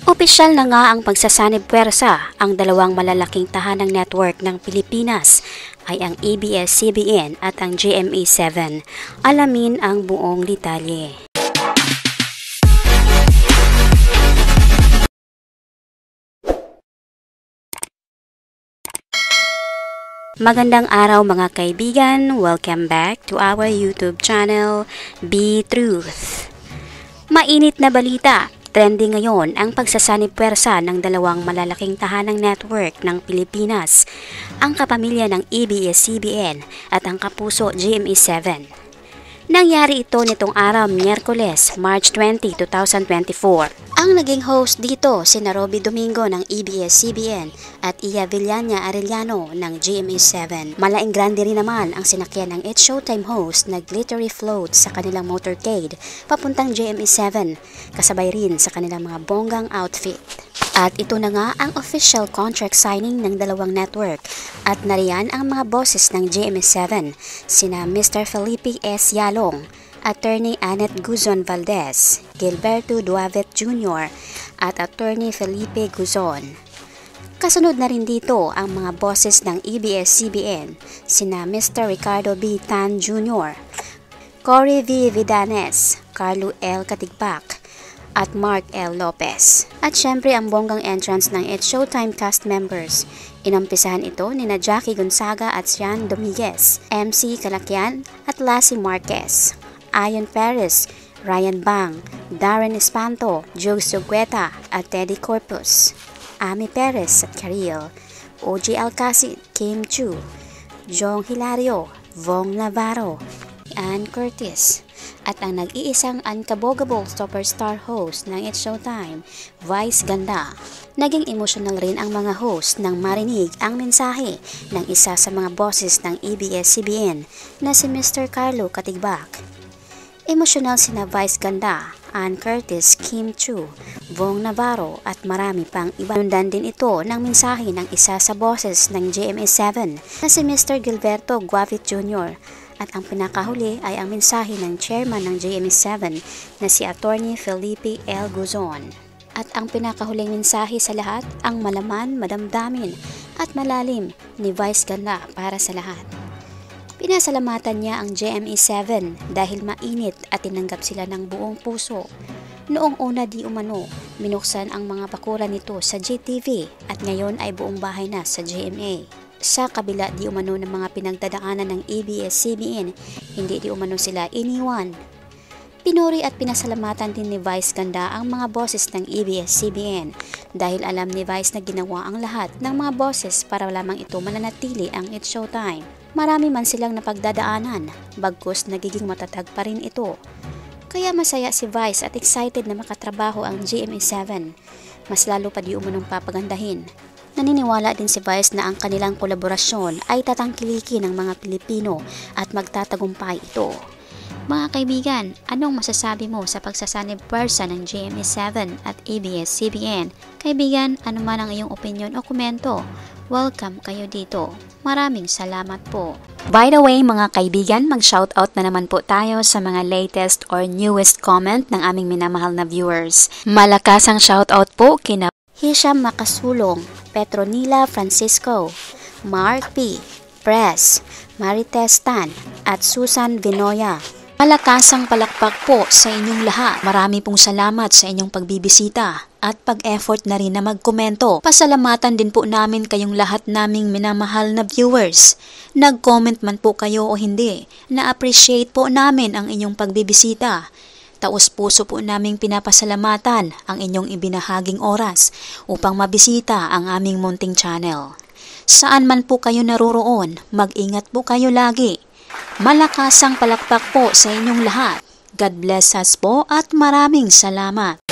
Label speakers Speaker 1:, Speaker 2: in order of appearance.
Speaker 1: Opisyal na nga ang pagsasanib puwersa. Ang dalawang malalaking tahanang network ng Pilipinas ay ang ABS-CBN at ang GMA7. Alamin ang buong detalye. Magandang araw mga kaibigan, welcome back to our YouTube channel, Be Truth. Mainit na balita. Trending ngayon ang pagsasanib puwersa ng dalawang malalaking tahanang network ng Pilipinas, ang kapamilya ng ABS-CBN at ang kapuso GMA7. Nangyari ito nitong araw Miyerkules, March 20, 2024. Ang naging host dito sina Robby Domingo ng ABS-CBN at Iya Villania Arellano ng GMA7. Malaing grande rin naman ang sinakyan ng It's Showtime host na glittery float sa kanilang motorcade papuntang GMA7, kasabay rin sa kanilang mga bonggang outfit. At ito na nga ang official contract signing ng dalawang network at nariyan ang mga bosses ng GMA7, sina Mr. Felipe S. Yalong, Attorney Annette Guzon Valdez, Gilberto Duavet Jr. at Attorney Felipe Guzon. Kasunod na rin dito ang mga bosses ng ABS-CBN, sina Mr. Ricardo B. Tan Jr., Cory V. Vidanes, Carlo L. Katigbak, at Mark L. Lopez. At syempre ang bonggang entrance ng It's Showtime cast members. Inumpisahan ito ni na Jackie Gonzaga at Sian Dominguez, MC Calacyan at Lassie Marquez, Ayon Perez, Ryan Bang, Darren Espanto, Jug Sugueta at Teddy Corpus, Ami Perez at Karil, OG Alcacid, Kim Chu, Jong Hilario, Vong Navarro, Ann Curtis, at ang nag-iisang unkabogable superstar host ng It's Showtime, Vice Ganda. Naging emotional rin ang mga host nang marinig ang mensahe ng isa sa mga bosses ng ABS-CBN na si Mr. Carlo Katigbak. Emotional sina Vice Ganda, Ann Curtis, Kim Chu, Vong Navarro at marami pang iba. Nundan din ito ng mensahe ng isa sa bosses ng GMA7 na si Mr. Gilberto Guavit Jr. At ang pinakahuli ay ang mensahe ng chairman ng GMA7 na si Attorney Felipe L. Guzon. At ang pinakahuling mensahe sa lahat, ang malaman, madamdamin at malalim ni Vice Ganda para sa lahat. Pinasalamatan niya ang GMA7 dahil mainit at tinanggap sila ng buong puso. Noong una di umano, minuksan ang mga bakuran nito sa GTV at ngayon ay buong bahay na sa GMA. Sa kabila di umano ng mga pinagdadaanan ng ABS-CBN, hindi di umano sila iniwan. Pinuri at pinasalamatan din ni Vice Ganda ang mga bosses ng ABS-CBN dahil alam ni Vice na ginawa ang lahat ng mga bosses para lamang ito mananatili ang It's Showtime. Marami man silang napagdadaanan, bagkus nagiging matatag pa rin ito. Kaya masaya si Vice at excited na makatrabaho ang GMA7. Mas lalo pa di umanong papagandahin. Naniniwala din si Vice na ang kanilang kolaborasyon ay tatangkilikin ng mga Pilipino at magtatagumpay ito. Mga kaibigan, anong masasabi mo sa pagsasanib puwersa ng GMA7 at ABS-CBN? Kaibigan, ano man ang iyong opinion o komento? Welcome kayo dito. Maraming salamat po. By the way mga kaibigan, mag-shoutout na naman po tayo sa mga latest or newest comment ng aming minamahal na viewers. Malakas ang shoutout po kina Hisham Makasulong, Petronila Francisco, Mark P. Press, Marites Tan, at Susan Vinoya. Malakasang palakpak po sa inyong lahat. Marami pong salamat sa inyong pagbibisita at pag-effort na rin na magkomento. Pasalamatan din po namin kayong lahat naming minamahal na viewers. Nag-comment man po kayo o hindi, na-appreciate po namin ang inyong pagbibisita. Taos-puso po naming pinapasalamatan ang inyong ibinahaging oras upang mabisita ang aming munting channel. Saan man po kayo naroroon, mag-ingat po kayo lagi. Malakasang palakpak po sa inyong lahat. God bless us po at maraming salamat.